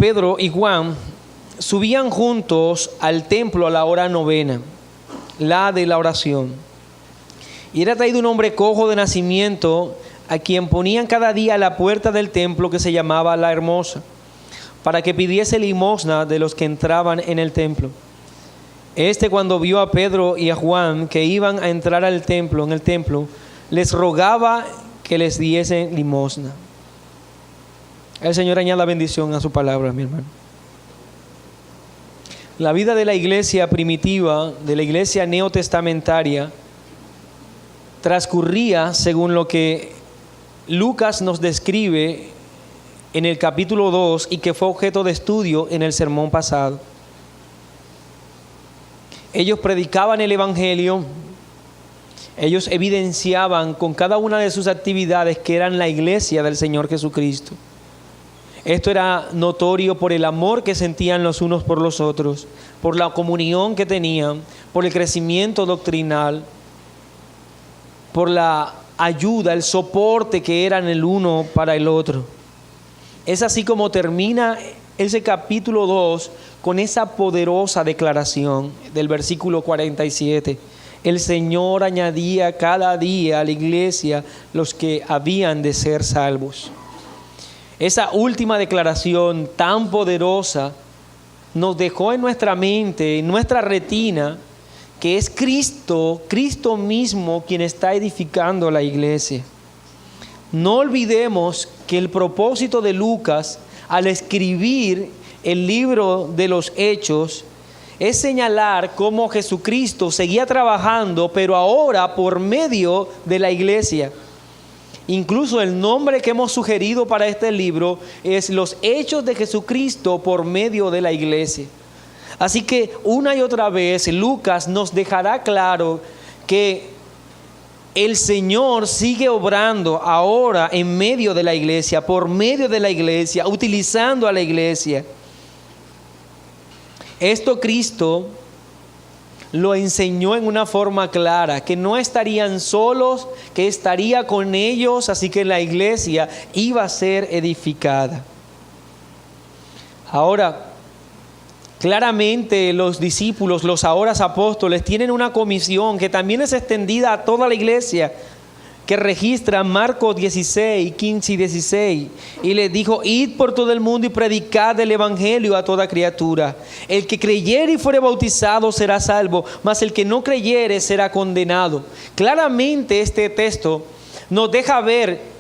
Pedro y Juan subían juntos al templo a la hora novena, la de la oración. Y era traído un hombre cojo de nacimiento, a quien ponían cada día a la puerta del templo, que se llamaba La Hermosa, para que pidiese limosna de los que entraban en el templo. Cuando vio a Pedro y a Juan que iban a entrar al templo, en el templo, les rogaba que les diesen limosna. El Señor añada bendición a su palabra, mi hermano. La vida de la iglesia primitiva, de la iglesia neotestamentaria, transcurría según lo que Lucas nos describe en el capítulo 2 y que fue objeto de estudio en el sermón pasado. Ellos predicaban el evangelio, ellos evidenciaban con cada una de sus actividades que eran la iglesia del Señor Jesucristo. Esto era notorio por el amor que sentían los unos por los otros, por la comunión que tenían, por el crecimiento doctrinal, por la ayuda, el soporte que eran el uno para el otro. Es así como termina ese capítulo 2 con esa poderosa declaración del versículo 47. El Señor añadía cada día a la iglesia los que habían de ser salvos. Esa última declaración tan poderosa nos dejó en nuestra mente, en nuestra retina, que es Cristo mismo quien está edificando la iglesia. No olvidemos que el propósito de Lucas al escribir el libro de los Hechos es señalar cómo Jesucristo seguía trabajando, pero ahora por medio de la iglesia. Incluso el nombre que hemos sugerido para este libro es Los Hechos de Jesucristo por medio de la iglesia. Así que una y otra vez Lucas nos dejará claro que el Señor sigue obrando ahora en medio de la iglesia, por medio de la iglesia, utilizando a la iglesia. Esto Cristo lo enseñó en una forma clara, que no estarían solos, que estaría con ellos, así que la iglesia iba a ser edificada. Ahora, claramente los discípulos, los ahora apóstoles, tienen una comisión que también es extendida a toda la iglesia, que registra Marcos 16, 15 y 16. Y les dijo: id por todo el mundo y predicad el evangelio a toda criatura. El que creyere y fuere bautizado será salvo, mas el que no creyere será condenado. Claramente este texto nos deja ver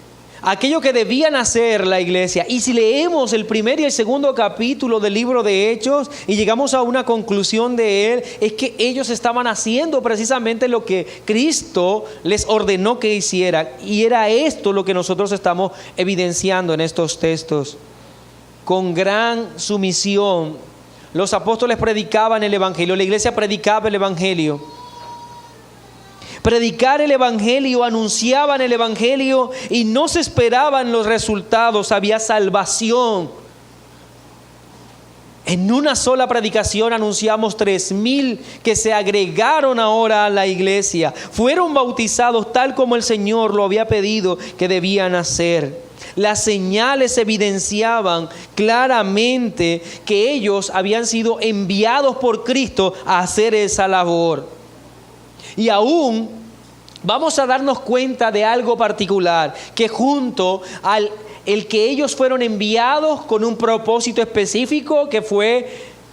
aquello que debían hacer la iglesia. Y si leemos el primer y el segundo capítulo del libro de Hechos y llegamos a una conclusión de él, es que ellos estaban haciendo precisamente lo que Cristo les ordenó que hicieran. Y era esto lo que nosotros estamos evidenciando en estos textos. Con gran sumisión, los apóstoles predicaban el evangelio, la iglesia predicaba el evangelio. Predicar el evangelio, anunciaban el evangelio y no se esperaban los resultados, había salvación. En una sola predicación anunciamos 3,000 que se agregaron ahora a la iglesia. Fueron bautizados tal como el Señor lo había pedido que debían hacer. Las señales evidenciaban claramente que ellos habían sido enviados por Cristo a hacer esa labor. Y aún vamos a darnos cuenta de algo particular, que junto al que ellos fueron enviados con un propósito específico, que fue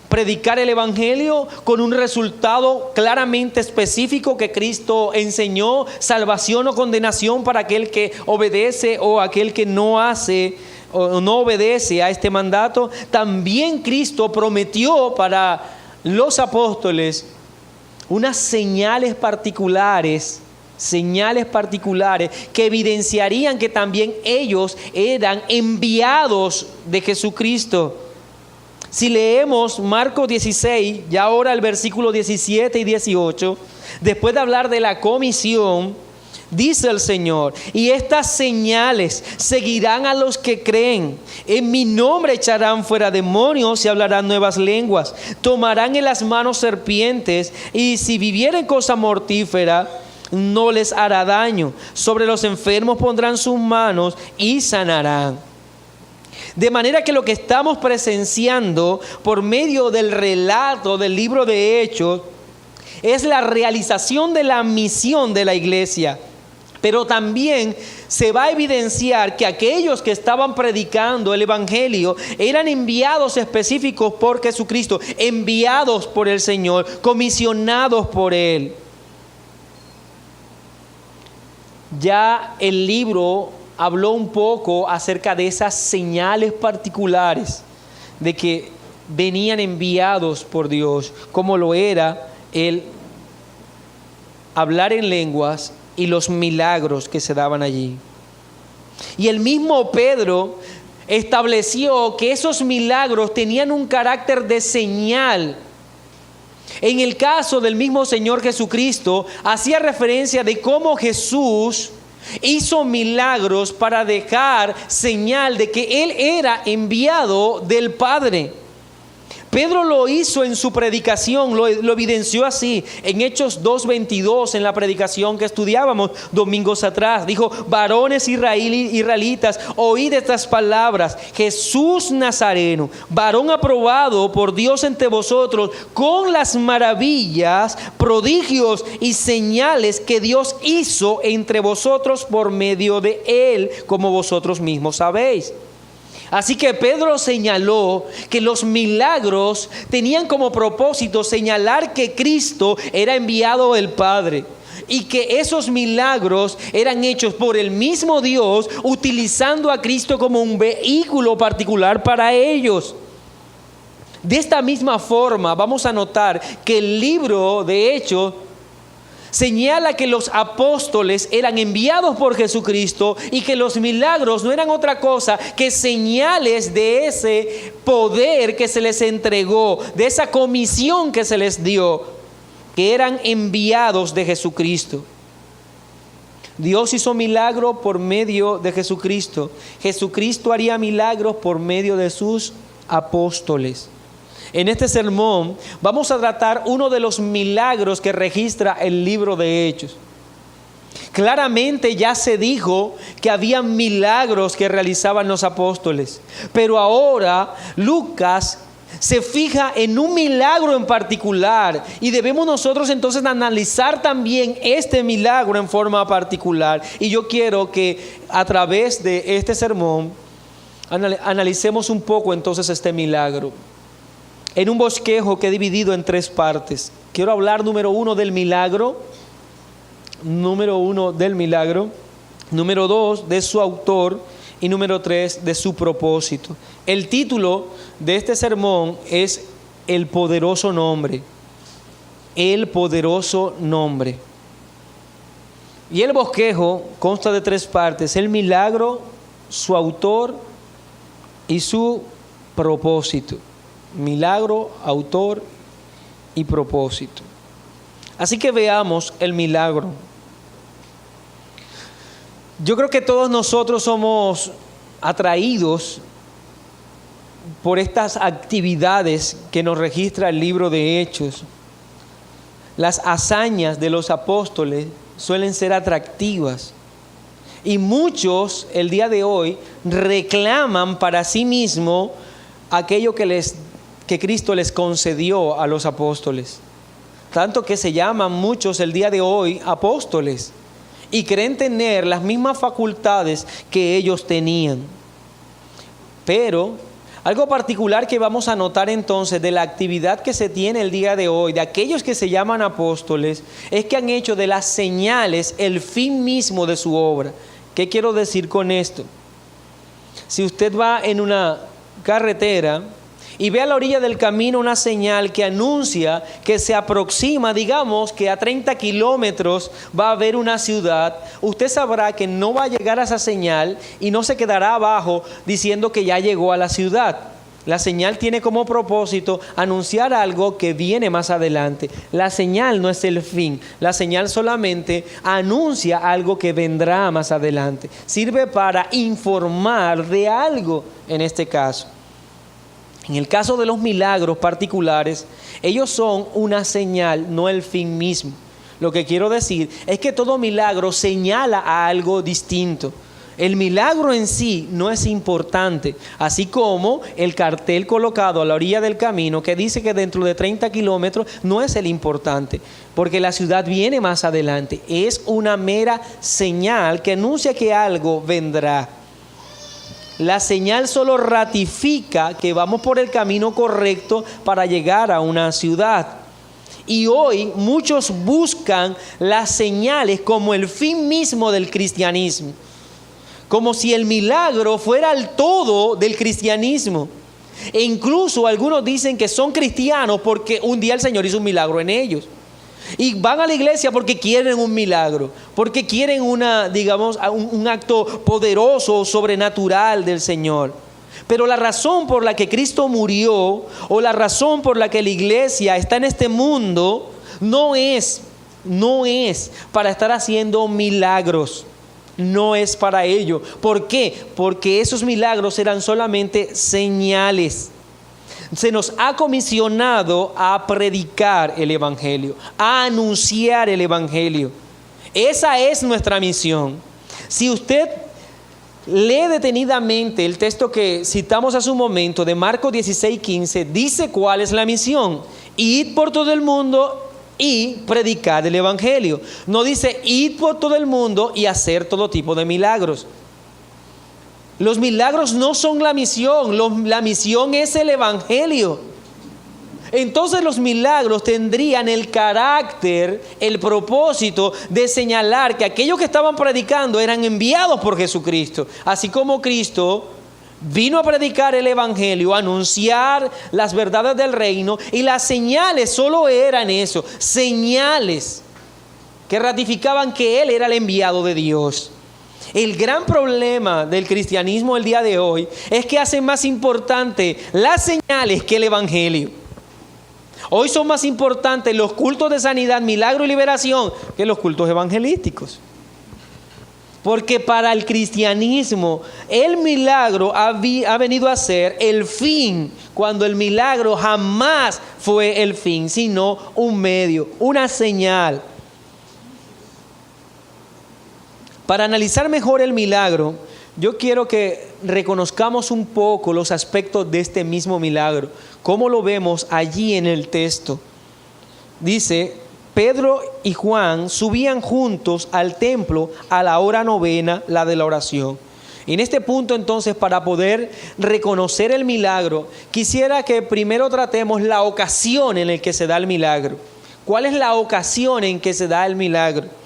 predicar el evangelio, con un resultado claramente específico que Cristo enseñó: salvación o condenación para aquel que obedece o aquel que no hace o no obedece a este mandato. También Cristo prometió para los apóstoles unas señales particulares que evidenciarían que también ellos eran enviados de Jesucristo. Si leemos Marcos 16, ya ahora el versículo 17 y 18, después de hablar de la comisión, dice el Señor: y estas señales seguirán a los que creen. En mi nombre echarán fuera demonios y hablarán nuevas lenguas. Tomarán en las manos serpientes, y si vivieren cosa mortífera, no les hará daño. Sobre los enfermos pondrán sus manos y sanarán. De manera que lo que estamos presenciando por medio del relato del libro de Hechos es la realización de la misión de la iglesia. Pero también se va a evidenciar que aquellos que estaban predicando el evangelio eran enviados específicos por Jesucristo, enviados por el Señor, comisionados por Él. Ya el libro habló un poco acerca de esas señales particulares de que venían enviados por Dios, como lo era el hablar en lenguas y los milagros que se daban allí. Y el mismo Pedro estableció que esos milagros tenían un carácter de señal. En el caso del mismo Señor Jesucristo, hacía referencia de cómo Jesús hizo milagros para dejar señal de que Él era enviado del Padre. Pedro lo hizo en su predicación, lo evidenció así, en Hechos 2:22, en la predicación que estudiábamos domingos atrás. Dijo: varones israelitas, oíd estas palabras. Jesús Nazareno, varón aprobado por Dios entre vosotros, con las maravillas, prodigios y señales que Dios hizo entre vosotros por medio de Él, como vosotros mismos sabéis. Así que Pedro señaló que los milagros tenían como propósito señalar que Cristo era enviado del Padre y que esos milagros eran hechos por el mismo Dios, utilizando a Cristo como un vehículo particular para ellos. De esta misma forma vamos a notar que el libro de Hechos señala que los apóstoles eran enviados por Jesucristo y que los milagros no eran otra cosa que señales de ese poder que se les entregó, de esa comisión que se les dio, que eran enviados de Jesucristo. Dios hizo milagro por medio de Jesucristo. Jesucristo haría milagros por medio de sus apóstoles. En este sermón vamos a tratar uno de los milagros que registra el libro de Hechos. Claramente ya se dijo que había milagros que realizaban los apóstoles, pero ahora Lucas se fija en un milagro en particular y debemos nosotros entonces analizar también este milagro en forma particular. Y yo quiero que a través de este sermón analicemos un poco entonces este milagro. En un bosquejo que he dividido en 3 partes. Quiero hablar número 1 del milagro. Número 2 de su autor. Y número 3 de su propósito. El título de este sermón es El poderoso nombre. El poderoso nombre. Y el bosquejo consta de 3 partes. El milagro, su autor y su propósito. Milagro, autor y propósito. Así que veamos el milagro. Yo creo que todos nosotros somos atraídos por estas actividades que nos registra el libro de Hechos. Las hazañas de los apóstoles suelen ser atractivas. Y muchos el día de hoy reclaman para sí mismo aquello que Cristo les concedió a los apóstoles. Tanto que se llaman muchos el día de hoy apóstoles y creen tener las mismas facultades que ellos tenían. Pero algo particular que vamos a notar entonces de la actividad que se tiene el día de hoy, de aquellos que se llaman apóstoles, es que han hecho de las señales el fin mismo de su obra. ¿Qué quiero decir con esto? Si usted va en una carretera y ve a la orilla del camino una señal que anuncia que se aproxima, digamos que a 30 kilómetros va a haber una ciudad, usted sabrá que no va a llegar a esa señal y no se quedará abajo diciendo que ya llegó a la ciudad. La señal tiene como propósito anunciar algo que viene más adelante. La señal no es el fin, la señal solamente anuncia algo que vendrá más adelante. Sirve para informar de algo en este caso. En el caso de los milagros particulares, ellos son una señal, no el fin mismo. Lo que quiero decir es que todo milagro señala a algo distinto. El milagro en sí no es importante, así como el cartel colocado a la orilla del camino que dice que dentro de 30 kilómetros no es el importante, porque la ciudad viene más adelante. Es una mera señal que anuncia que algo vendrá. La señal solo ratifica que vamos por el camino correcto para llegar a una ciudad. Y hoy muchos buscan las señales como el fin mismo del cristianismo, como si el milagro fuera el todo del cristianismo. E incluso algunos dicen que son cristianos porque un día el Señor hizo un milagro en ellos. Y van a la iglesia porque quieren un milagro, porque quieren un acto poderoso, sobrenatural del Señor. Pero la razón por la que Cristo murió, o la razón por la que la iglesia está en este mundo, no es para estar haciendo milagros. No es para ello. ¿Por qué? Porque esos milagros eran solamente señales. Se nos ha comisionado a predicar el Evangelio, a anunciar el Evangelio. Esa es nuestra misión. Si usted lee detenidamente el texto que citamos hace un momento de Marcos 16:15, dice cuál es la misión: id por todo el mundo y predicar el Evangelio. No dice id por todo el mundo y hacer todo tipo de milagros. Los milagros no son la misión, la misión es el Evangelio. Entonces los milagros tendrían el carácter, el propósito de señalar que aquellos que estaban predicando eran enviados por Jesucristo. Así como Cristo vino a predicar el Evangelio, a anunciar las verdades del reino, y las señales solo eran eso, señales que ratificaban que Él era el enviado de Dios. El gran problema del cristianismo el día de hoy es que hacen más importante las señales que el Evangelio. Hoy son más importantes los cultos de sanidad, milagro y liberación que los cultos evangelísticos. Porque para el cristianismo el milagro ha venido a ser el fin, cuando el milagro jamás fue el fin, sino un medio, una señal. Para analizar mejor el milagro, yo quiero que reconozcamos un poco los aspectos de este mismo milagro. ¿Cómo lo vemos allí en el texto? Dice: Pedro y Juan subían juntos al templo a la hora novena, la de la oración. Y en este punto, entonces, para poder reconocer el milagro, quisiera que primero tratemos la ocasión en la que se da el milagro. ¿Cuál es la ocasión en que se da el milagro?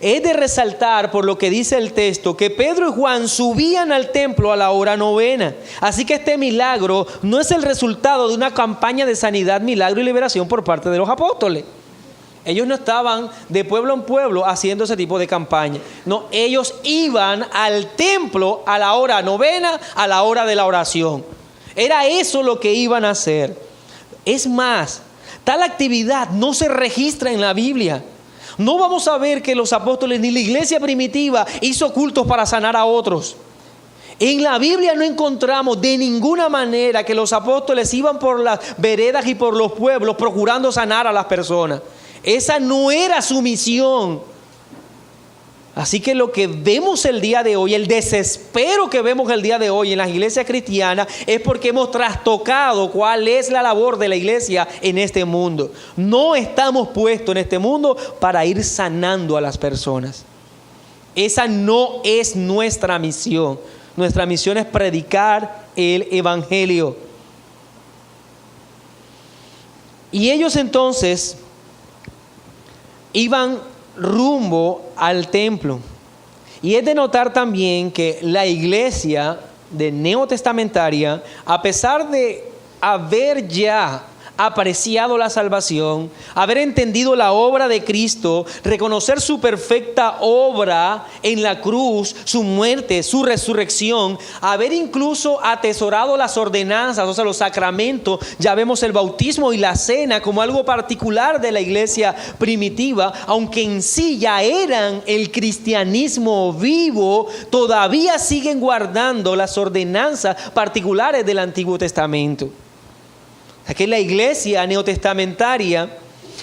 Es de resaltar, por lo que dice el texto, que Pedro y Juan subían al templo a la hora novena. Así que este milagro no es el resultado de una campaña de sanidad, milagro y liberación por parte de los apóstoles. Ellos no estaban de pueblo en pueblo haciendo ese tipo de campaña. No, ellos iban al templo a la hora novena, a la hora de la oración. Era eso lo que iban a hacer. Es más, tal actividad no se registra en la Biblia. No vamos a ver que los apóstoles ni la iglesia primitiva hizo cultos para sanar a otros. En la Biblia no encontramos de ninguna manera que los apóstoles iban por las veredas y por los pueblos procurando sanar a las personas. Esa no era su misión. Así que lo que vemos el día de hoy, el desespero que vemos el día de hoy en las iglesias cristianas, es porque hemos trastocado cuál es la labor de la iglesia en este mundo. No estamos puestos en este mundo para ir sanando a las personas. Esa no es nuestra misión. Nuestra misión es predicar el Evangelio. Y ellos entonces iban rumbo al templo. Y es de notar también que la iglesia de neotestamentaria, a pesar de haber ya apreciado la salvación, haber entendido la obra de Cristo, reconocer su perfecta obra en la cruz, su muerte, su resurrección, haber incluso atesorado las ordenanzas, o sea, los sacramentos. Ya vemos el bautismo y la cena como algo particular de la iglesia primitiva, aunque en sí ya eran el cristianismo vivo, todavía siguen guardando las ordenanzas particulares del Antiguo Testamento. Aquí la iglesia neotestamentaria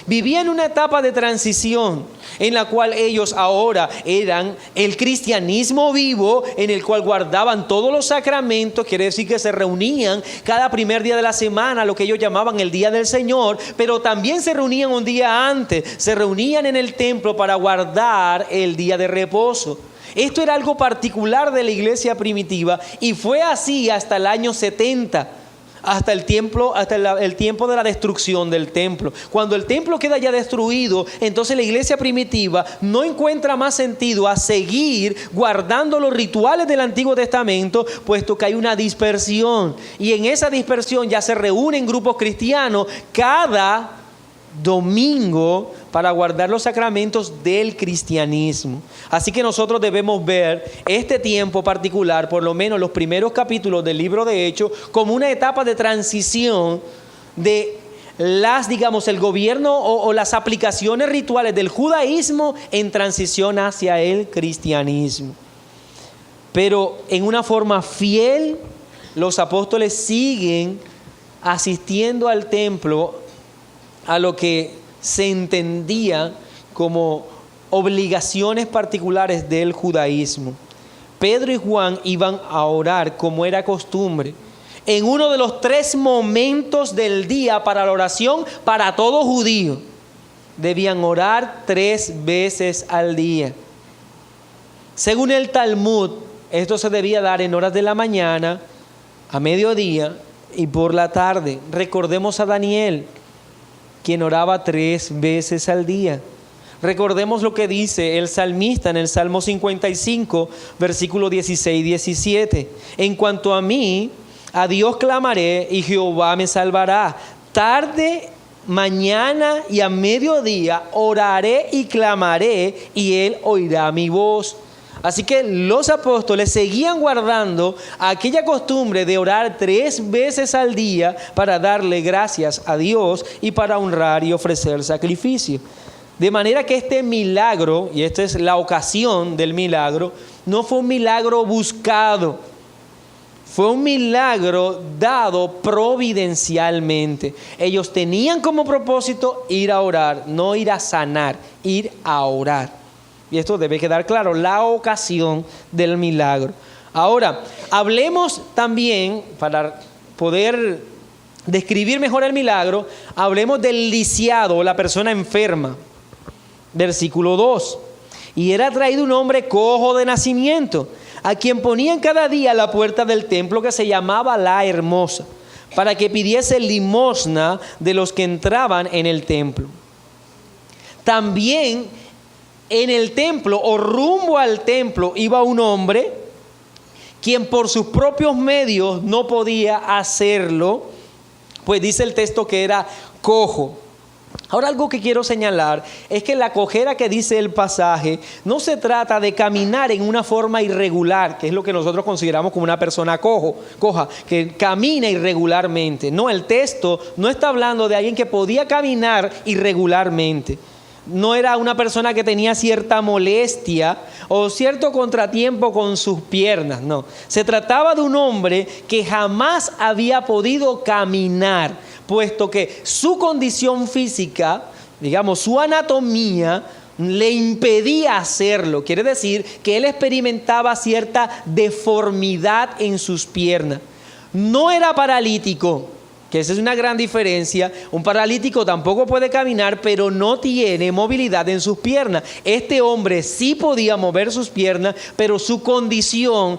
vivía en una etapa de transición en la cual ellos ahora eran el cristianismo vivo, en el cual guardaban todos los sacramentos. Quiere decir que se reunían cada primer día de la semana, lo que ellos llamaban el día del Señor, pero también se reunían un día antes, se reunían en el templo para guardar el día de reposo. Esto era algo particular de la iglesia primitiva y fue así hasta el año 70. Hasta el tiempo de la destrucción del templo. Cuando el templo queda ya destruido, entonces la iglesia primitiva no encuentra más sentido a seguir guardando los rituales del Antiguo Testamento, puesto que hay una dispersión. Y en esa dispersión ya se reúnen grupos cristianos cada domingo para guardar los sacramentos del cristianismo. Así que nosotros debemos ver este tiempo particular, por lo menos los primeros capítulos del libro de Hechos, como una etapa de transición de el gobierno o las aplicaciones rituales del judaísmo en transición hacia el cristianismo. Pero en una forma fiel, los apóstoles siguen asistiendo al templo a lo que se entendía como obligaciones particulares del judaísmo. Pedro y Juan iban a orar como era costumbre, en uno de los 3 momentos del día para la oración para todo judío. Debían orar 3 veces al día. Según el Talmud, esto se debía dar en horas de la mañana, a mediodía y por la tarde. Recordemos a Daniel, quien oraba 3 veces al día. Recordemos lo que dice el salmista en el Salmo 55, versículo 16 y 17. En cuanto a mí, a Dios clamaré y Jehová me salvará. Tarde, mañana y a mediodía oraré y clamaré y Él oirá mi voz. Así que los apóstoles seguían guardando aquella costumbre de orar 3 veces al día para darle gracias a Dios y para honrar y ofrecer sacrificio. De manera que este milagro, y esta es la ocasión del milagro, no fue un milagro buscado, fue un milagro dado providencialmente. Ellos tenían como propósito ir a orar, no ir a sanar, ir a orar. Y esto debe quedar claro, la ocasión del milagro. Ahora, hablemos también, para poder describir mejor el milagro, hablemos del lisiado, la persona enferma. Versículo 2. Y era traído un hombre cojo de nacimiento, a quien ponían cada día a la puerta del templo, que se llamaba La Hermosa, para que pidiese limosna de los que entraban en el templo. También en el templo o rumbo al templo iba un hombre quien por sus propios medios no podía hacerlo, pues dice el texto que era cojo. Ahora, algo que quiero señalar es que la cojera que dice el pasaje no se trata de caminar en una forma irregular, que es lo que nosotros consideramos como una persona coja, que camina irregularmente. No, el texto no está hablando de alguien que podía caminar irregularmente. No era una persona que tenía cierta molestia o cierto contratiempo con sus piernas, no. Se trataba de un hombre que jamás había podido caminar, puesto que su condición física, su anatomía, le impedía hacerlo. Quiere decir que él experimentaba cierta deformidad en sus piernas. No era paralítico, que esa es una gran diferencia. Un paralítico tampoco puede caminar, pero no tiene movilidad en sus piernas. Este hombre sí podía mover sus piernas, pero su condición,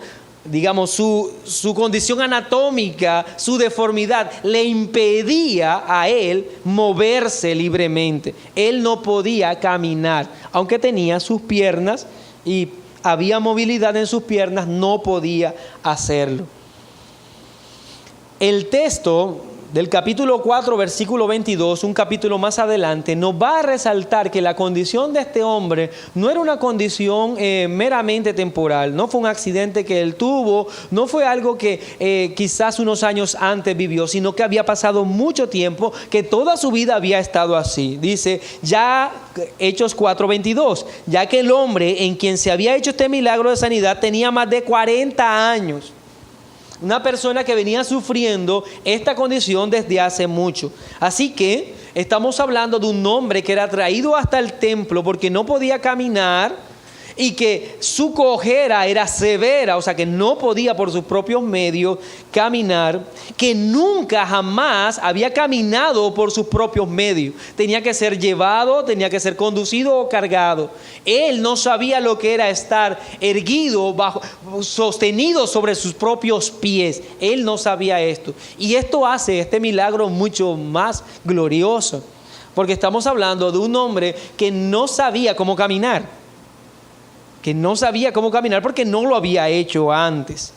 su condición anatómica, su deformidad, le impedía a él moverse libremente. Él no podía caminar, aunque tenía sus piernas y había movilidad en sus piernas, no podía hacerlo. El texto del capítulo 4, versículo 22, un capítulo más adelante, nos va a resaltar que la condición de este hombre no era una condición meramente temporal, no fue un accidente que él tuvo, no fue algo que quizás unos años antes vivió, sino que había pasado mucho tiempo, que toda su vida había estado así. Dice, ya Hechos 4, 22, ya que el hombre en quien se había hecho este milagro de sanidad tenía más de 40 años. Una persona que venía sufriendo esta condición desde hace mucho. Así que Estamos hablando de un hombre que era traído hasta el templo porque no podía caminar y que su cojera era severa, o sea que no podía por sus propios medios caminar, que nunca jamás había caminado por sus propios medios. Tenía que ser llevado, tenía que ser conducido o cargado. Él no sabía lo que era estar erguido, sostenido sobre sus propios pies. Él no sabía esto. Y esto hace este milagro mucho más glorioso, porque estamos hablando de un hombre que no sabía cómo caminar. Que no sabía cómo caminar porque no lo había hecho antes.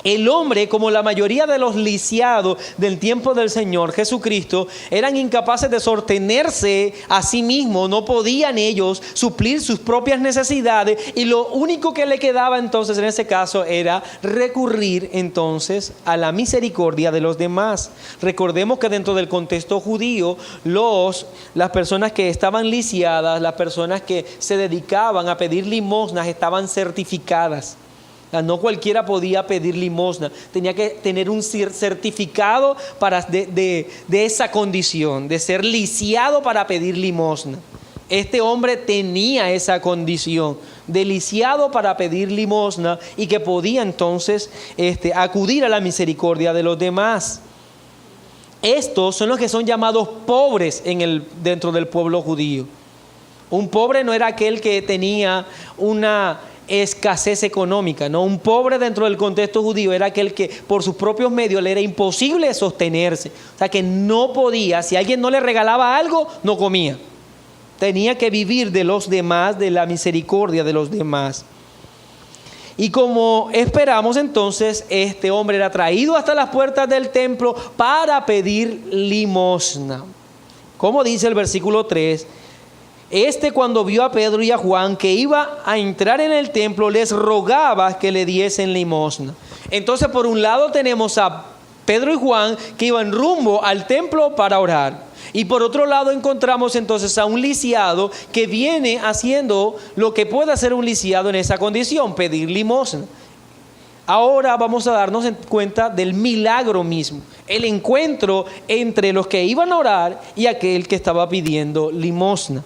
El hombre, como la mayoría de los lisiados del tiempo del Señor Jesucristo, eran incapaces de sostenerse a sí mismos, no podían ellos suplir sus propias necesidades, y lo único que le quedaba entonces en ese caso era recurrir entonces a la misericordia de los demás. Recordemos que dentro del contexto judío, las personas que estaban lisiadas, las personas que se dedicaban a pedir limosnas, estaban certificadas. No cualquiera podía pedir limosna, tenía que tener un certificado de esa condición, de ser lisiado para pedir limosna. Este hombre tenía esa condición de lisiado para pedir limosna y que podía entonces acudir a la misericordia de los demás. Estos son los que son llamados pobres dentro del pueblo judío. Un pobre no era aquel que tenía una escasez económica, no. Un pobre dentro del contexto judío era aquel que por sus propios medios le era imposible sostenerse, o sea que no podía, si alguien no le regalaba algo, no comía, tenía que vivir de los demás, de la misericordia de los demás. Y como esperamos entonces, este hombre era traído hasta las puertas del templo para pedir limosna. Como dice el versículo 3, cuando vio a Pedro y a Juan que iba a entrar en el templo, les rogaba que le diesen limosna. Entonces, por un lado tenemos a Pedro y Juan que iban rumbo al templo para orar. Y por otro lado encontramos entonces a un lisiado que viene haciendo lo que puede hacer un lisiado en esa condición, pedir limosna. Ahora vamos a darnos cuenta del milagro mismo, el encuentro entre los que iban a orar y aquel que estaba pidiendo limosna.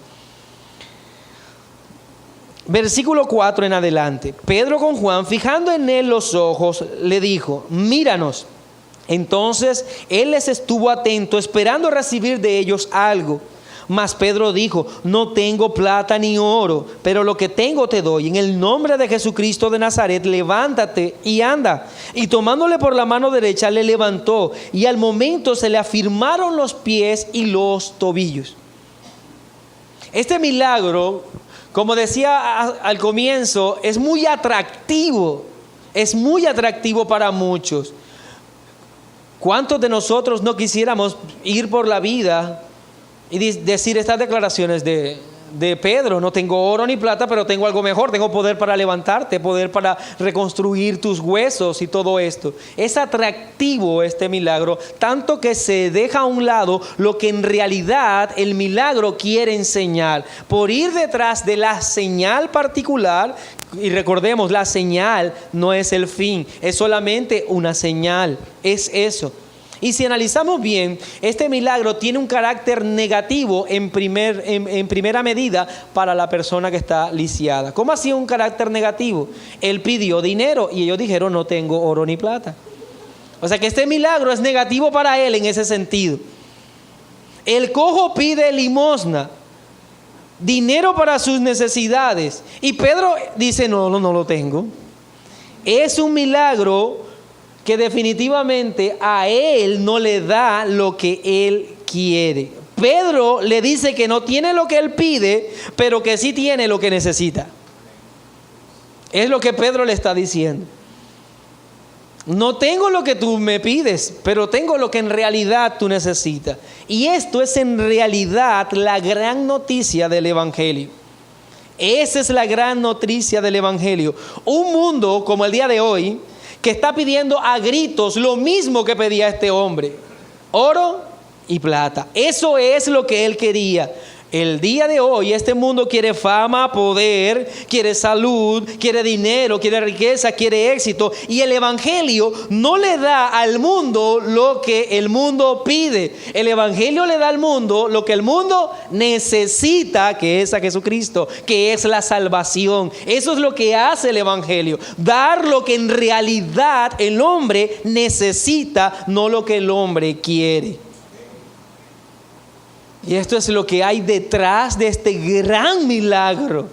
Versículo 4 en adelante. Pedro con Juan, fijando en él los ojos, le dijo: míranos. Entonces él les estuvo atento, esperando recibir de ellos algo. Mas Pedro dijo: no tengo plata ni oro, pero lo que tengo te doy. En el nombre de Jesucristo de Nazaret, levántate y anda. Y tomándole por la mano derecha, le levantó, y al momento se le afirmaron los pies y los tobillos. Este milagro, como decía al comienzo, es muy atractivo para muchos. ¿Cuántos de nosotros no quisiéramos ir por la vida y decir estas declaraciones de Pedro? No tengo oro ni plata, pero tengo algo mejor, tengo poder para levantarte, poder para reconstruir tus huesos y todo esto. Es atractivo este milagro, tanto que se deja a un lado lo que en realidad el milagro quiere enseñar, por ir detrás de la señal particular. Y recordemos, la señal no es el fin, es solamente una señal, es eso. Y si analizamos bien, este milagro tiene un carácter negativo en primera medida para la persona que está lisiada. ¿Cómo así un carácter negativo? Él pidió dinero y ellos dijeron: no tengo oro ni plata. O sea que este milagro es negativo para él en ese sentido. El cojo pide limosna, dinero para sus necesidades, y Pedro dice: no lo tengo. Es un milagro que definitivamente a él no le da lo que él quiere. Pedro le dice que no tiene lo que él pide, pero que sí tiene lo que necesita. Es lo que Pedro le está diciendo. No tengo lo que tú me pides, pero tengo lo que en realidad tú necesitas. Y esto es en realidad la gran noticia del Evangelio. Esa es la gran noticia del Evangelio. Un mundo como el día de hoy, que está pidiendo a gritos lo mismo que pedía este hombre: oro y plata. Eso es lo que él quería. El día de hoy este mundo quiere fama, poder, quiere salud, quiere dinero, quiere riqueza, quiere éxito. Y el Evangelio no le da al mundo lo que el mundo pide. El Evangelio le da al mundo lo que el mundo necesita, que es a Jesucristo, que es la salvación. Eso es lo que hace el Evangelio. Dar lo que en realidad el hombre necesita, no lo que el hombre quiere. Y esto es lo que hay detrás de este gran milagro.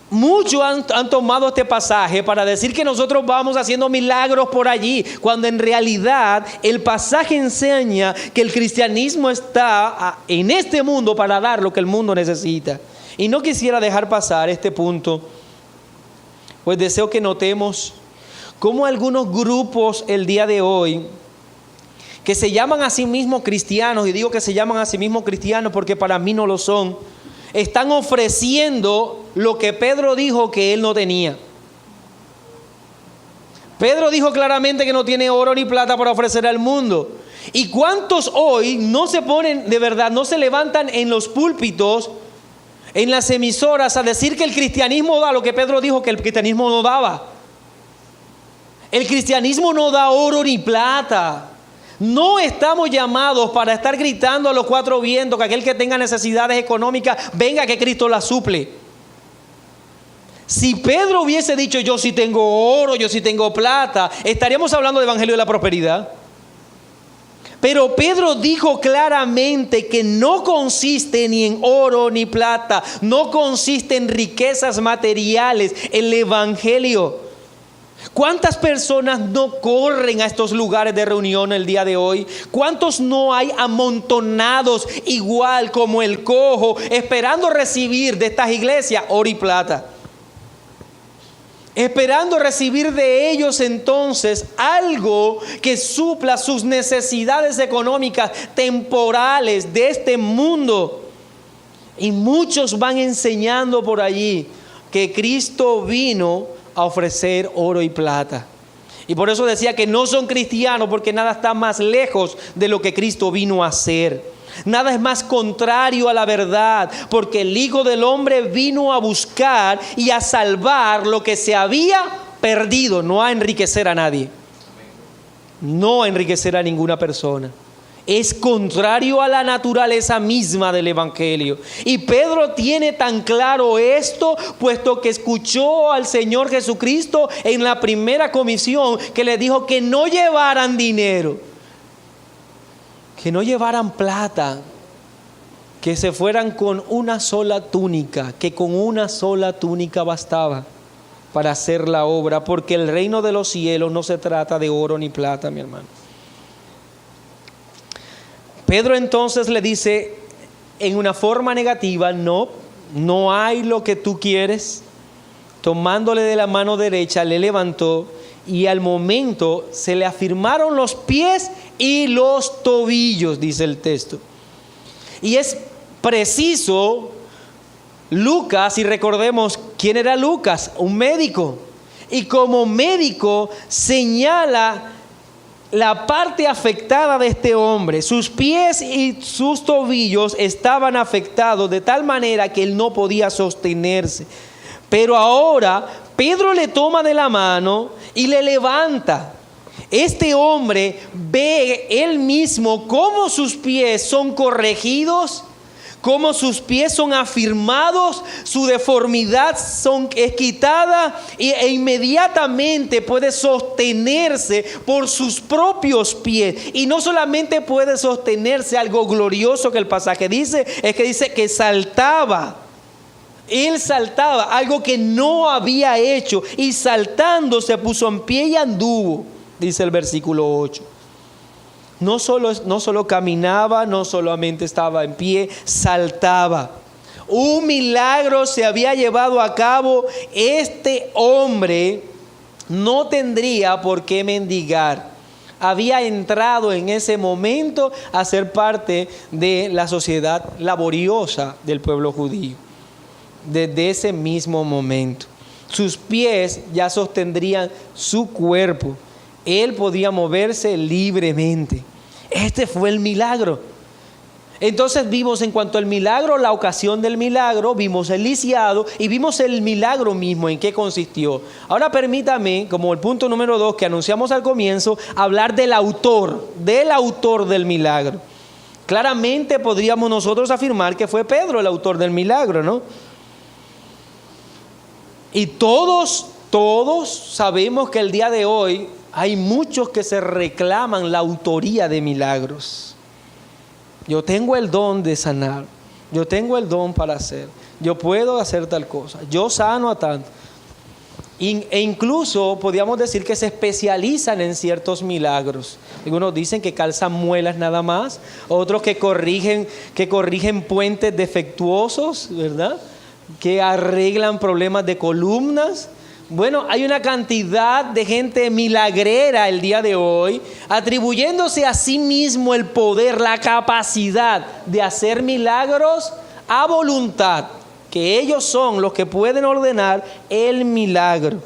Muchos han tomado este pasaje para decir que nosotros vamos haciendo milagros por allí, cuando en realidad el pasaje enseña que el cristianismo está en este mundo para dar lo que el mundo necesita. Y no quisiera dejar pasar este punto, pues deseo que notemos cómo algunos grupos el día de hoy, que se llaman a sí mismos cristianos, y digo que se llaman a sí mismos cristianos porque para mí no lo son, están ofreciendo lo que Pedro dijo que él no tenía. Pedro dijo claramente que no tiene oro ni plata para ofrecer al mundo. ¿Y cuántos hoy no se ponen, de verdad, no se levantan en los púlpitos, en las emisoras, a decir que el cristianismo da lo que Pedro dijo que el cristianismo no daba? El cristianismo no da oro ni plata. No estamos llamados para estar gritando a los cuatro vientos que aquel que tenga necesidades económicas, venga que Cristo la suple. Si Pedro hubiese dicho yo sí tengo oro, yo sí tengo plata, estaríamos hablando del evangelio de la prosperidad. Pero Pedro dijo claramente que no consiste ni en oro ni plata, no consiste en riquezas materiales el evangelio. ¿Cuántas personas no corren a estos lugares de reunión el día de hoy? ¿Cuántos no hay amontonados igual como el cojo, esperando recibir de estas iglesias oro y plata? Esperando recibir de ellos entonces algo que supla sus necesidades económicas temporales de este mundo. Y muchos van enseñando por allí que Cristo vino a ofrecer oro y plata. Y por eso decía que no son cristianos, porque nada está más lejos de lo que Cristo vino a hacer. Nada es más contrario a la verdad, porque el Hijo del Hombre vino a buscar y a salvar lo que se había perdido, no a enriquecer a nadie, no a enriquecer a ninguna persona. Es contrario a la naturaleza misma del evangelio. Y Pedro tiene tan claro esto, puesto que escuchó al Señor Jesucristo en la primera comisión, que le dijo que no llevaran dinero, que no llevaran plata, que se fueran con una sola túnica, que con una sola túnica bastaba para hacer la obra, porque el reino de los cielos no se trata de oro ni plata, mi hermano. Pedro entonces le dice en una forma negativa, no hay lo que tú quieres. Tomándole de la mano derecha, le levantó y al momento se le afirmaron los pies y los tobillos, dice el texto. Y es preciso, Lucas, y recordemos quién era Lucas, un médico. Y como médico señala la parte afectada de este hombre. Sus pies y sus tobillos estaban afectados de tal manera que él no podía sostenerse. Pero ahora Pedro le toma de la mano y le levanta. Este hombre ve él mismo cómo sus pies son corregidos, cómo sus pies son afirmados, su deformidad es quitada e inmediatamente puede sostenerse por sus propios pies. Y no solamente puede sostenerse, algo glorioso que el pasaje dice, es que dice que saltaba. Él saltaba, algo que no había hecho, y saltando se puso en pie y anduvo, dice el versículo 8. No solo caminaba, no solamente estaba en pie, saltaba. Un milagro se había llevado a cabo. Este hombre no tendría por qué mendigar. Había entrado en ese momento a ser parte de la sociedad laboriosa del pueblo judío. Desde ese mismo momento, sus pies ya sostendrían su cuerpo. Él podía moverse libremente. Este fue el milagro. Entonces vimos en cuanto al milagro, la ocasión del milagro, vimos el lisiado y vimos el milagro mismo, en qué consistió. Ahora permítame, como el punto número 2 que anunciamos al comienzo, hablar del autor del milagro. Claramente podríamos nosotros afirmar que fue Pedro el autor del milagro, ¿no? Y todos sabemos que el día de hoy hay muchos que se reclaman la autoría de milagros. Yo tengo el don de sanar, yo tengo el don para hacer, yo puedo hacer tal cosa, yo sano a tanto. E incluso podríamos decir que se especializan en ciertos milagros. Algunos dicen que calzan muelas nada más, otros que corrigen puentes defectuosos, ¿verdad? Que arreglan problemas de columnas. Bueno, hay una cantidad de gente milagrera el día de hoy, atribuyéndose a sí mismo el poder, la capacidad de hacer milagros a voluntad, que ellos son los que pueden ordenar el milagro.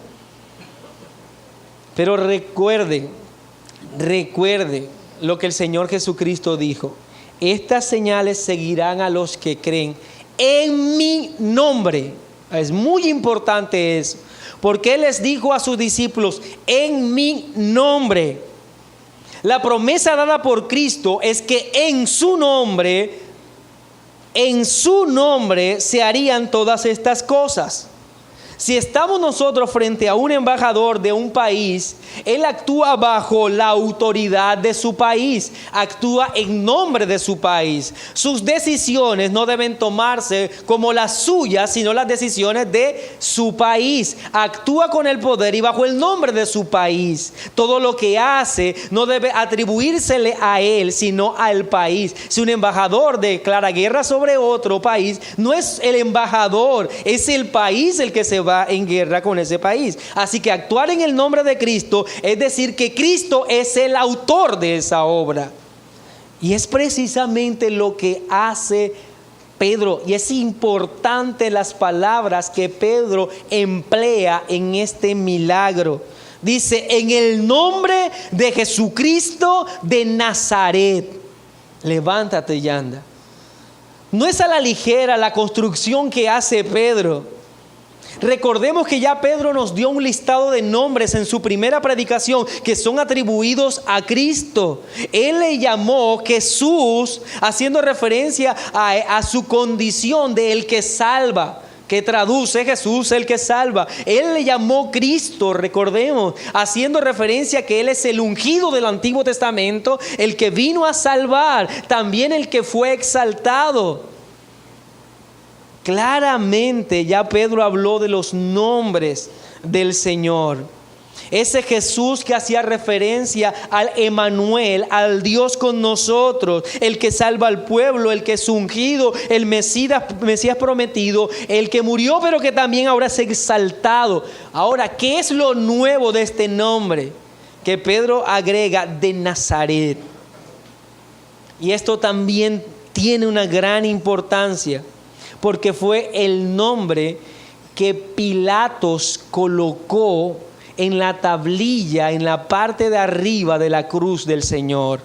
Pero recuerde lo que el Señor Jesucristo dijo: estas señales seguirán a los que creen en mi nombre. Es muy importante eso, porque Él les dijo a sus discípulos: en mi nombre. La promesa dada por Cristo es que en su nombre se harían todas estas cosas. Si estamos nosotros frente a un embajador de un país, él actúa bajo la autoridad de su país, actúa en nombre de su país. Sus decisiones no deben tomarse como las suyas, sino las decisiones de su país. Actúa con el poder y bajo el nombre de su país. Todo lo que hace no debe atribuírsele a él, sino al país. Si un embajador declara guerra sobre otro país, no es el embajador, es el país el que se va en guerra con ese país. Así que actuar en el nombre de Cristo es decir que Cristo es el autor de esa obra. Y es precisamente lo que hace Pedro. Y es importante las palabras que Pedro emplea en este milagro. Dice: en el nombre de Jesucristo de Nazaret, levántate y anda. No es a la ligera la construcción que hace Pedro. Recordemos que ya Pedro nos dio un listado de nombres en su primera predicación que son atribuidos a Cristo. Él le llamó Jesús, haciendo referencia a su condición de el que salva, que traduce Jesús el que salva. Él le llamó Cristo, recordemos, haciendo referencia a que Él es el ungido del Antiguo Testamento, el que vino a salvar, también el que fue exaltado. Claramente ya Pedro habló de los nombres del Señor. Ese Jesús que hacía referencia al Emmanuel, al Dios con nosotros, el que salva al pueblo, el que es ungido, el Mesías prometido, el que murió pero que también ahora es exaltado. Ahora, ¿qué es lo nuevo de este nombre? Que Pedro agrega: de Nazaret. Y esto también tiene una gran importancia, porque fue el nombre que Pilatos colocó en la tablilla, en la parte de arriba de la cruz del Señor.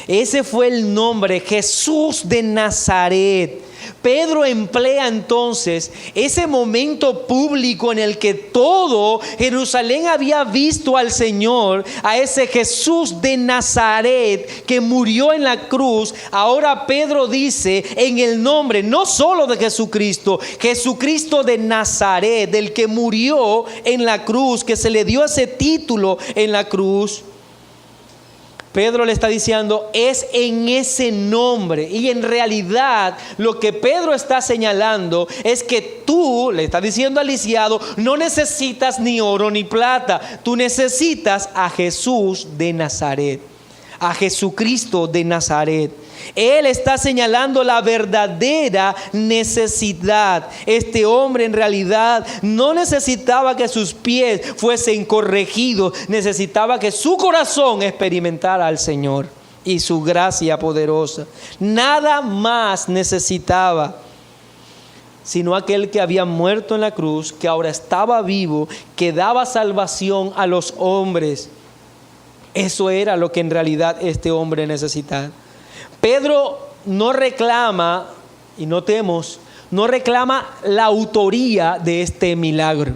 Ese fue el nombre, Jesús de Nazaret. Pedro emplea entonces ese momento público en el que todo Jerusalén había visto al Señor, a ese Jesús de Nazaret que murió en la cruz. Ahora Pedro dice en el nombre no solo de Jesucristo, Jesucristo de Nazaret, del que murió en la cruz, que se le dio ese título en la cruz. Pedro le está diciendo: es en ese nombre. Y en realidad lo que Pedro está señalando es que tú, le está diciendo al lisiado, no necesitas ni oro ni plata. Tú necesitas a Jesús de Nazaret, a Jesucristo de Nazaret. Él está señalando la verdadera necesidad. Este hombre en realidad no necesitaba que sus pies fuesen corregidos, necesitaba que su corazón experimentara al Señor y su gracia poderosa. Nada más necesitaba, sino aquel que había muerto en la cruz, que ahora estaba vivo, que daba salvación a los hombres. Eso era lo que en realidad este hombre necesitaba. Pedro no reclama, y notemos, no reclama la autoría de este milagro.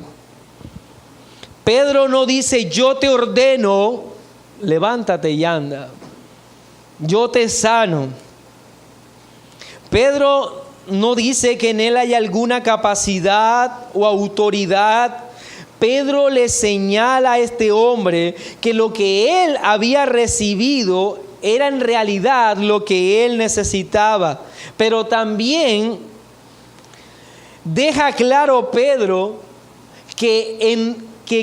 Pedro no dice: yo te ordeno, levántate y anda, yo te sano. Pedro no dice que en él hay alguna capacidad o autoridad. Pedro le señala a este hombre que lo que él había recibido era en realidad lo que él necesitaba. Pero también deja claro Pedro que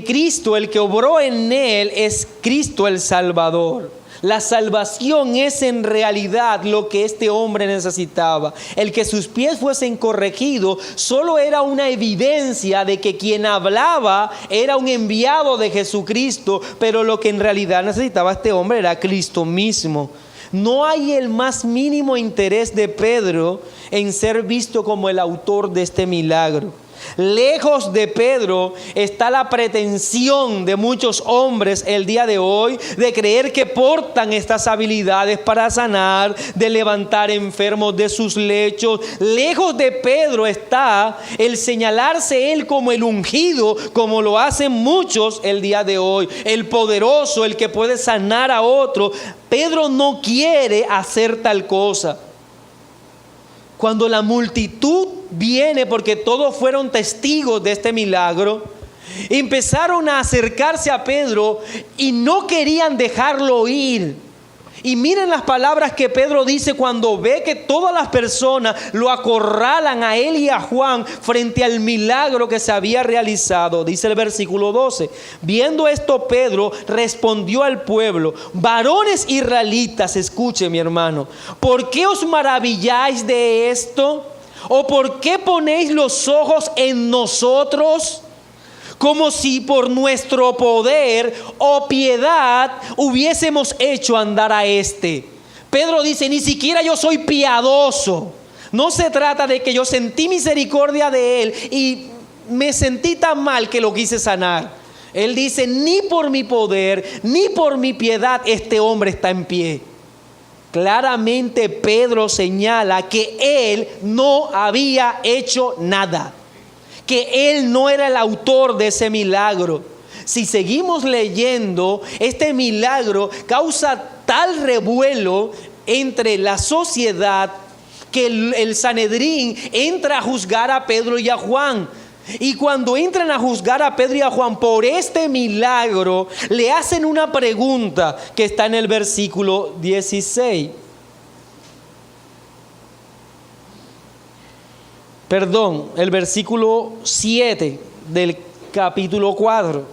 Cristo, el que obró en él, es Cristo el Salvador. La salvación es en realidad lo que este hombre necesitaba. El que sus pies fuesen corregidos solo era una evidencia de que quien hablaba era un enviado de Jesucristo, pero lo que en realidad necesitaba este hombre era Cristo mismo. No hay el más mínimo interés de Pedro en ser visto como el autor de este milagro. Lejos de Pedro está la pretensión de muchos hombres el día de hoy de creer que portan estas habilidades para sanar, de levantar enfermos de sus lechos. Lejos de Pedro está el señalarse él como el ungido, como lo hacen muchos el día de hoy, el poderoso, el que puede sanar a otro. Pedro no quiere hacer tal cosa. Cuando la multitud viene, porque todos fueron testigos de este milagro, empezaron a acercarse a Pedro y no querían dejarlo ir. Y miren las palabras que Pedro dice cuando ve que todas las personas lo acorralan a él y a Juan frente al milagro que se había realizado. Dice el versículo 12: viendo esto, Pedro respondió al pueblo: varones israelitas, escuche mi hermano, ¿por qué os maravilláis de esto? ¿O por qué ponéis los ojos en nosotros? Como si por nuestro poder o piedad hubiésemos hecho andar a este. Pedro dice: ni siquiera yo soy piadoso. No se trata de que yo sentí misericordia de él y me sentí tan mal que lo quise sanar. Él dice: ni por mi poder, ni por mi piedad este hombre está en pie. Claramente Pedro señala que él no había hecho nada, que él no era el autor de ese milagro. Si seguimos leyendo, este milagro causa tal revuelo entre la sociedad que el Sanedrín entra a juzgar a Pedro y a Juan. Y cuando entran a juzgar a Pedro y a Juan por este milagro, le hacen una pregunta que está en el versículo 16. Perdón, el versículo 7 del capítulo 4.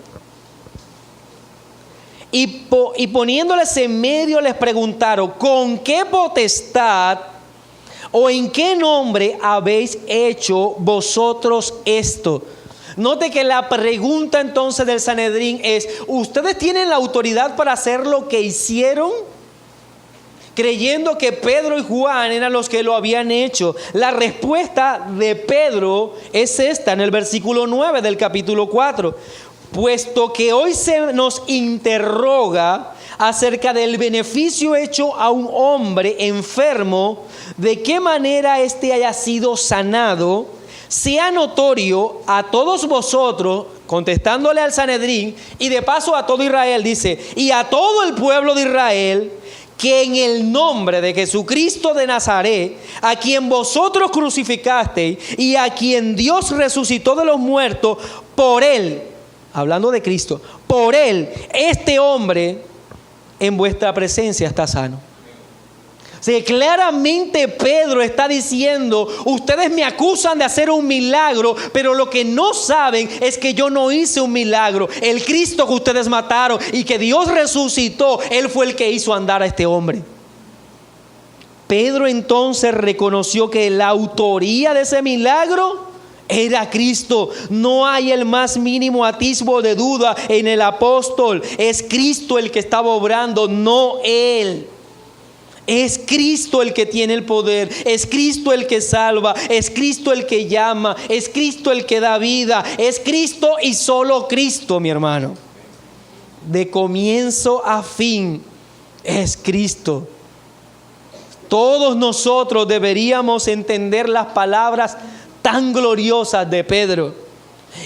Y poniéndoles en medio les preguntaron: ¿con qué potestad o en qué nombre habéis hecho vosotros esto? Note que la pregunta entonces del Sanedrín es: ¿ustedes tienen la autoridad para hacer lo que hicieron? Creyendo que Pedro y Juan eran los que lo habían hecho. La respuesta de Pedro es esta en el versículo 9 del capítulo 4. Puesto que hoy se nos interroga acerca del beneficio hecho a un hombre enfermo, de qué manera éste haya sido sanado, sea notorio a todos vosotros, contestándole al Sanedrín, y de paso a todo Israel, dice, y a todo el pueblo de Israel, que en el nombre de Jesucristo de Nazaret, a quien vosotros crucificasteis y a quien Dios resucitó de los muertos, por él, hablando de Cristo, por él, este hombre en vuestra presencia está sano. O sea, claramente Pedro está diciendo: ustedes me acusan de hacer un milagro, pero lo que no saben es que yo no hice un milagro. El Cristo que ustedes mataron y que Dios resucitó, Él fue el que hizo andar a este hombre. Pedro entonces reconoció que la autoría de ese milagro era Cristo. No hay el más mínimo atisbo de duda en el apóstol. Es Cristo el que estaba obrando, no él. Es Cristo el que tiene el poder, es Cristo el que salva, es Cristo el que llama, es Cristo el que da vida, es Cristo y solo Cristo, mi hermano. De comienzo a fin es Cristo. Todos nosotros deberíamos entender las palabras tan gloriosas de Pedro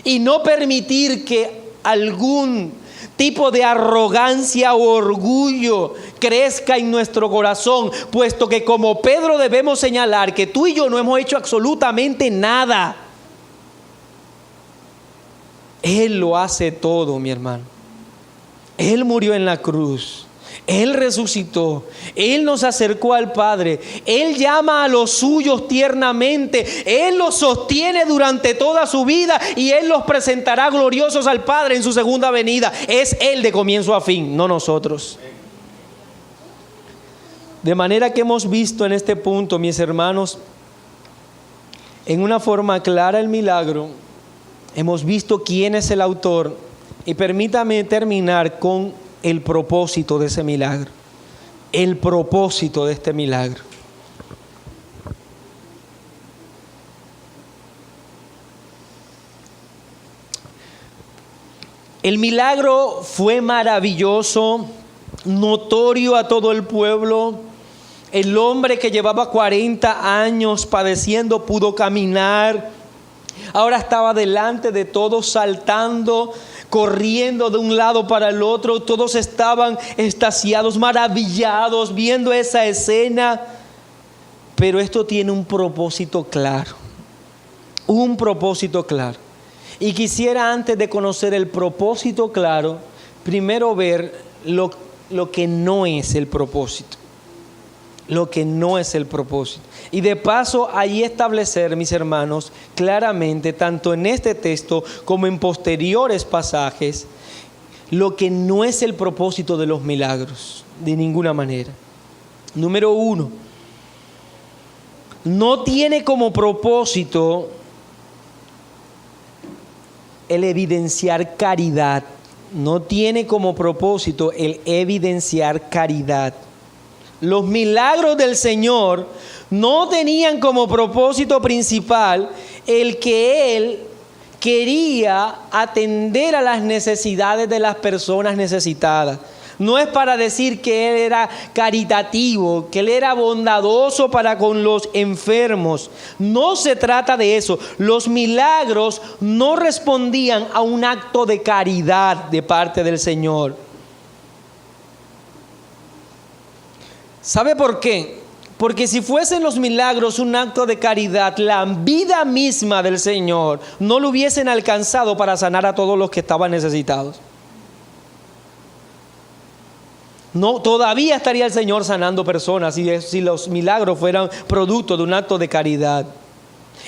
y no permitir que algún tipo de arrogancia o orgullo crezca en nuestro corazón, puesto que como Pedro debemos señalar que tú y yo no hemos hecho absolutamente nada. Él lo hace todo, mi hermano. Él murió en la cruz. Él resucitó, Él nos acercó al Padre, Él llama a los suyos tiernamente, Él los sostiene durante toda su vida y Él los presentará gloriosos al Padre en su segunda venida. Es Él de comienzo a fin, no nosotros. De manera que hemos visto en este punto, mis hermanos, en una forma clara el milagro, hemos visto quién es el autor y permítame terminar con el propósito de ese milagro, el propósito de este milagro. El milagro fue maravilloso, notorio a todo el pueblo. El hombre que llevaba 40 años padeciendo pudo caminar. Ahora estaba delante de todos saltando, corriendo de un lado para el otro. Todos estaban extasiados, maravillados, viendo esa escena. Pero esto tiene un propósito claro. Un propósito claro. Y quisiera, antes de conocer el propósito claro, primero ver lo que no es el propósito. Lo que no es el propósito. Y de paso, ahí establecer, mis hermanos, claramente, tanto en este texto como en posteriores pasajes, lo que no es el propósito de los milagros, de ninguna manera. Número 1, no tiene como propósito el evidenciar caridad. No tiene como propósito el evidenciar caridad. Los milagros del Señor no tenían como propósito principal el que Él quería atender a las necesidades de las personas necesitadas. No es para decir que Él era caritativo, que Él era bondadoso para con los enfermos. No se trata de eso. Los milagros no respondían a un acto de caridad de parte del Señor. ¿Sabe por qué? Porque si fuesen los milagros un acto de caridad, la vida misma del Señor no lo hubiesen alcanzado para sanar a todos los que estaban necesitados. No, todavía estaría el Señor sanando personas si los milagros fueran producto de un acto de caridad.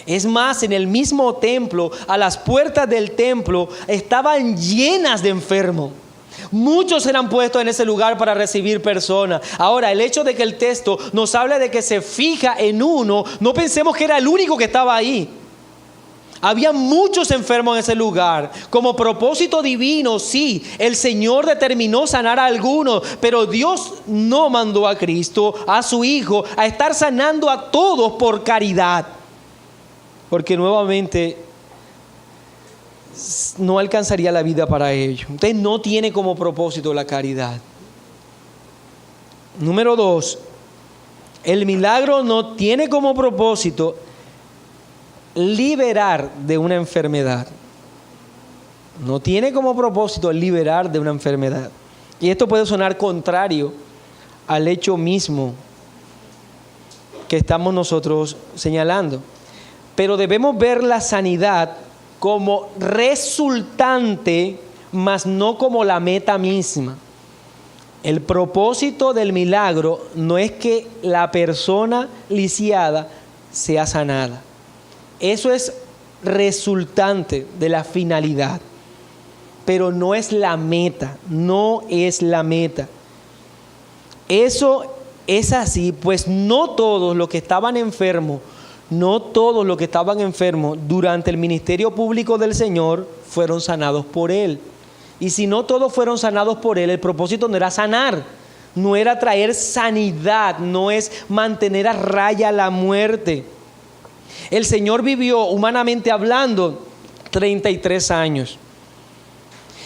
Es más, en el mismo templo, a las puertas del templo, estaban llenas de enfermos. Muchos eran puestos en ese lugar para recibir personas. Ahora, el hecho de que el texto nos habla de que se fija en uno, no pensemos que era el único que estaba ahí. Había muchos enfermos en ese lugar. Como propósito divino, sí, el Señor determinó sanar a algunos, pero Dios no mandó a Cristo, a su Hijo, a estar sanando a todos por caridad. Porque nuevamente no alcanzaría la vida para ello. Entonces no tiene como propósito la caridad. Número 2, el milagro no tiene como propósito liberar de una enfermedad. No tiene como propósito liberar de una enfermedad. Y esto puede sonar contrario al hecho mismo que estamos nosotros señalando. Pero debemos ver la sanidad como resultante, mas no como la meta misma. El propósito del milagro no es que la persona lisiada sea sanada. Eso es resultante de la finalidad, pero no es la meta, no es la meta. Eso es así, pues no todos los que estaban enfermos, durante el ministerio público del Señor fueron sanados por Él. Y si no todos fueron sanados por Él, el propósito no era sanar, no era traer sanidad, no es mantener a raya la muerte. El Señor vivió, humanamente hablando, 33 años.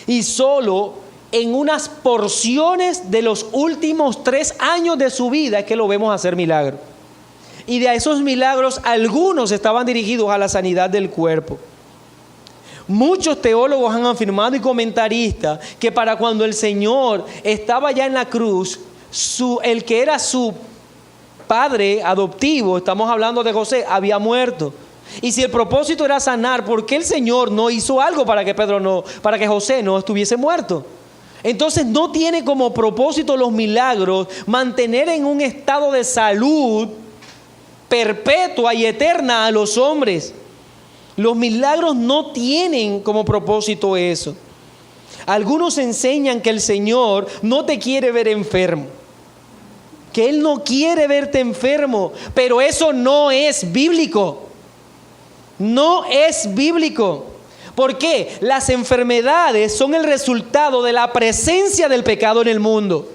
Y solo en unas porciones de los últimos 3 años de su vida es que lo vemos hacer milagros. Y de esos milagros, algunos estaban dirigidos a la sanidad del cuerpo. Muchos teólogos han afirmado y comentaristas que para cuando el Señor estaba ya en la cruz, el que era su padre adoptivo, estamos hablando de José, había muerto. Y si el propósito era sanar, ¿por qué el Señor no hizo algo para que José no estuviese muerto? Entonces no tiene como propósito los milagros mantener en un estado de salud perpetua y eterna a los hombres. Los milagros no tienen como propósito eso. Algunos enseñan que el Señor no te quiere ver enfermo, que Él no quiere verte enfermo, pero eso no es bíblico. No es bíblico. ¿Por qué? Las enfermedades son el resultado de la presencia del pecado en el mundo.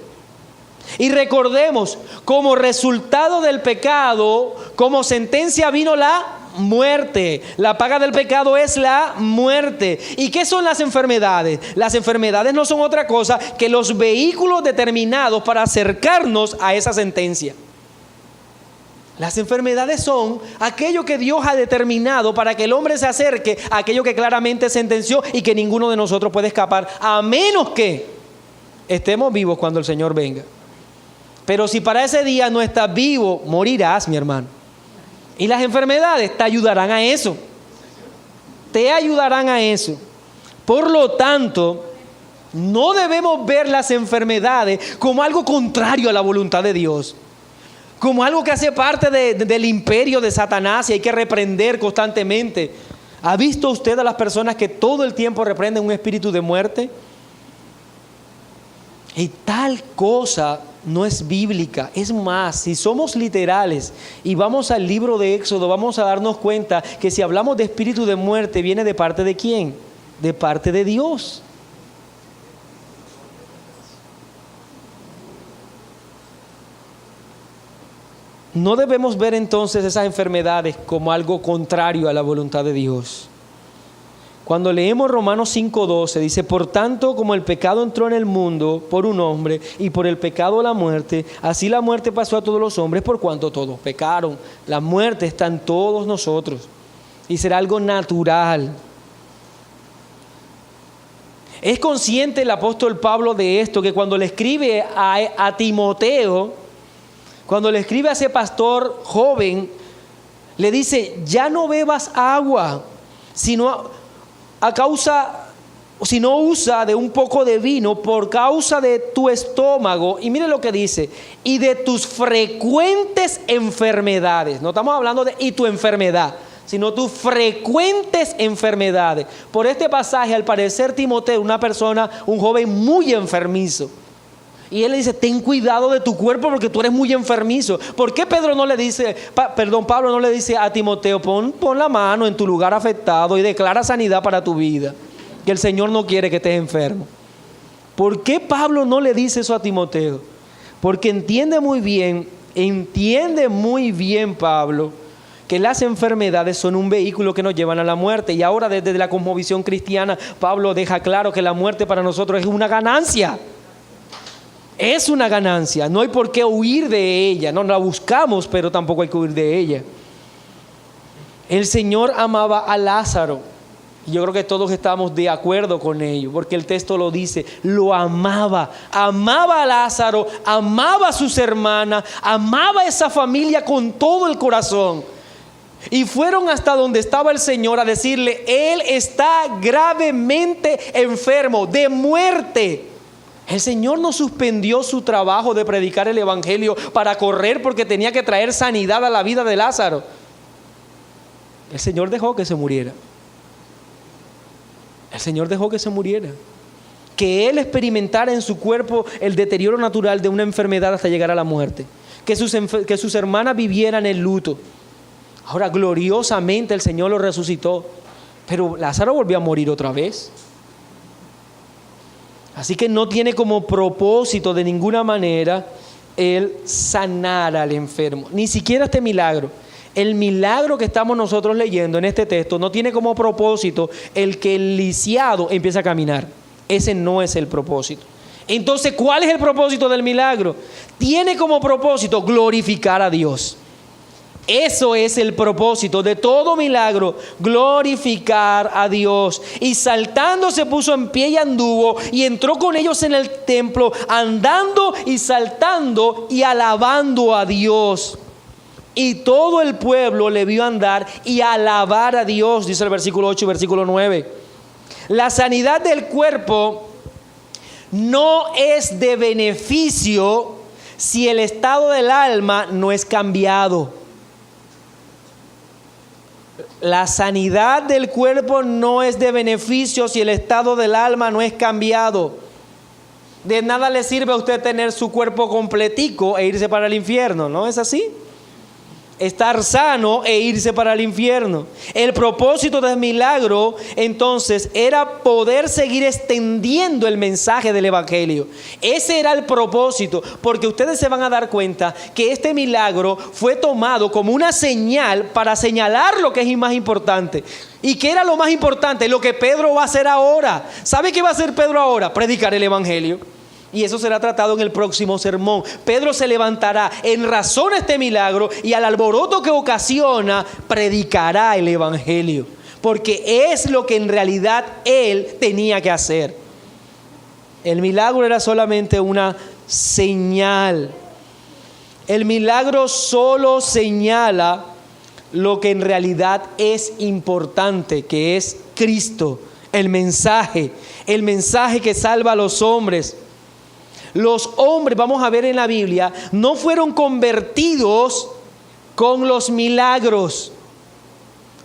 Y recordemos, como resultado del pecado, como sentencia vino la muerte. La paga del pecado es la muerte. ¿Y qué son las enfermedades? Las enfermedades no son otra cosa que los vehículos determinados para acercarnos a esa sentencia. Las enfermedades son aquello que Dios ha determinado para que el hombre se acerque a aquello que claramente sentenció y que ninguno de nosotros puede escapar, a menos que estemos vivos cuando el Señor venga. Pero si para ese día no estás vivo, morirás, mi hermano. Y las enfermedades te ayudarán a eso. Te ayudarán a eso. Por lo tanto, no debemos ver las enfermedades como algo contrario a la voluntad de Dios, como algo que hace parte del imperio de Satanás y hay que reprender constantemente. ¿Ha visto usted a las personas que todo el tiempo reprenden un espíritu de muerte? Y tal cosa no es bíblica. Es más, si somos literales y vamos al libro de Éxodo, vamos a darnos cuenta que si hablamos de espíritu de muerte, ¿viene de parte de quién? De parte de Dios. No debemos ver entonces esas enfermedades como algo contrario a la voluntad de Dios. Cuando leemos Romanos 5:12, dice: por tanto, como el pecado entró en el mundo por un hombre, y por el pecado la muerte, así la muerte pasó a todos los hombres por cuanto todos pecaron. La muerte está en todos nosotros y será algo natural. Es consciente el apóstol Pablo de esto, que cuando le escribe a Timoteo, cuando le escribe a ese pastor joven, le dice: ya no bebas agua, sino si no usa de un poco de vino por causa de tu estómago. Y mire lo que dice: y de tus frecuentes enfermedades. No estamos hablando de y tu enfermedad, sino tus frecuentes enfermedades. Por este pasaje, al parecer Timoteo, un joven muy enfermizo. Y él le dice: ten cuidado de tu cuerpo porque tú eres muy enfermizo. ¿Por qué Pablo no le dice a Timoteo: pon la mano en tu lugar afectado y declara sanidad para tu vida, que el Señor no quiere que estés enfermo? ¿Por qué Pablo no le dice eso a Timoteo? Porque entiende muy bien Pablo que las enfermedades son un vehículo que nos llevan a la muerte. Y ahora, desde la cosmovisión cristiana, Pablo deja claro que la muerte para nosotros es una ganancia. Es una ganancia, no hay por qué huir de ella, no la buscamos, pero tampoco hay que huir de ella. El Señor amaba a Lázaro, y yo creo que todos estamos de acuerdo con ello, porque el texto lo dice, lo amaba a Lázaro, amaba a sus hermanas, amaba a esa familia con todo el corazón. Y fueron hasta donde estaba el Señor a decirle: Él está gravemente enfermo, de muerte. El Señor no suspendió su trabajo de predicar el Evangelio para correr porque tenía que traer sanidad a la vida de Lázaro. El Señor dejó que se muriera. El Señor dejó que se muriera. Que Él experimentara en su cuerpo el deterioro natural de una enfermedad hasta llegar a la muerte. Que sus hermanas vivieran el luto. Ahora, gloriosamente el Señor lo resucitó. Pero Lázaro volvió a morir otra vez. Así que no tiene como propósito de ninguna manera el sanar al enfermo. Ni siquiera este milagro. El milagro que estamos nosotros leyendo en este texto no tiene como propósito el que el lisiado empiece a caminar. Ese no es el propósito. Entonces, ¿cuál es el propósito del milagro? Tiene como propósito glorificar a Dios. Eso es el propósito de todo milagro, glorificar a Dios. Y saltando se puso en pie y anduvo, y entró con ellos en el templo, andando y saltando y alabando a Dios. Y todo el pueblo le vio andar y alabar a Dios, dice el versículo 8 y versículo 9. La sanidad del cuerpo no es de beneficio si el estado del alma no es cambiado. La sanidad del cuerpo no es de beneficio si el estado del alma no es cambiado. De nada le sirve a usted tener su cuerpo completico e irse para el infierno, ¿no es así? Estar sano e irse para el infierno. El propósito del milagro entonces era poder seguir extendiendo el mensaje del evangelio. Ese era el propósito, porque ustedes se van a dar cuenta que este milagro fue tomado como una señal para señalar lo que es más importante. ¿Y qué era lo más importante? Lo que Pedro va a hacer ahora. ¿Sabe qué va a hacer Pedro ahora? Predicar el evangelio. Y eso será tratado en el próximo sermón. Pedro se levantará en razón a este milagro y al alboroto que ocasiona, predicará el evangelio. Porque es lo que en realidad él tenía que hacer. El milagro era solamente una señal. El milagro solo señala lo que en realidad es importante, que es Cristo, el mensaje que salva a los hombres. Los hombres, vamos a ver en la Biblia, no fueron convertidos con los milagros.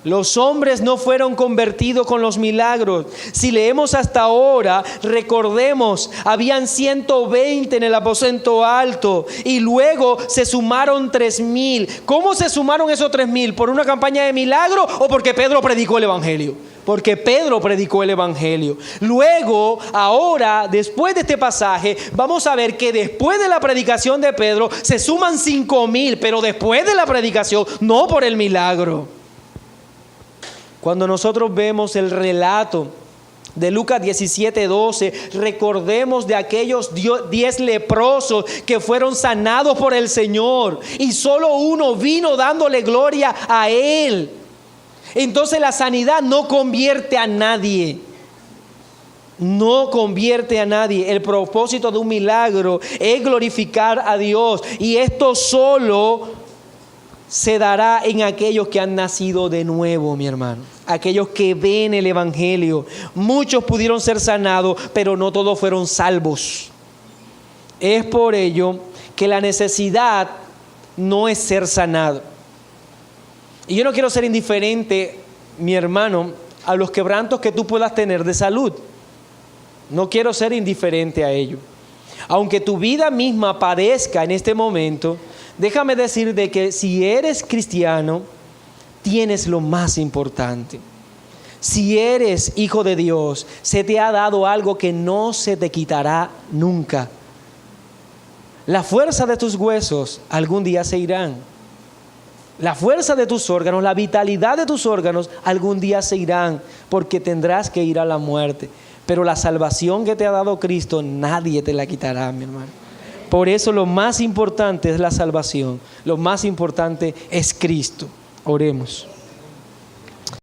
Los hombres no fueron convertidos con los milagros. Si leemos hasta ahora, recordemos, habían 120 en el aposento alto y luego se sumaron 3,000. ¿Cómo se sumaron esos 3,000? ¿Por una campaña de milagro o porque Pedro predicó el evangelio? Porque Pedro predicó el evangelio. Luego, ahora, después de este pasaje, vamos a ver que después de la predicación de Pedro se suman 5,000, pero después de la predicación, no por el milagro. Cuando nosotros vemos el relato de Lucas 17:12, recordemos de aquellos 10 leprosos que fueron sanados por el Señor y solo uno vino dándole gloria a Él. Entonces la sanidad no convierte a nadie. No convierte a nadie. El propósito de un milagro es glorificar a Dios, y esto solo se dará en aquellos que han nacido de nuevo, mi hermano. Aquellos que ven el evangelio. Muchos pudieron ser sanados, pero no todos fueron salvos. Es por ello que la necesidad no es ser sanado. Y yo no quiero ser indiferente, mi hermano, a los quebrantos que tú puedas tener de salud. No quiero ser indiferente a ello. Aunque tu vida misma padezca en este momento, déjame decirte que si eres cristiano, tienes lo más importante. Si eres hijo de Dios, se te ha dado algo que no se te quitará nunca. La fuerza de tus huesos algún día se irán. La fuerza de tus órganos, la vitalidad de tus órganos algún día se irán, porque tendrás que ir a la muerte. Pero la salvación que te ha dado Cristo, nadie te la quitará, mi hermano. Por eso lo más importante es la salvación. Lo más importante es Cristo. Oremos.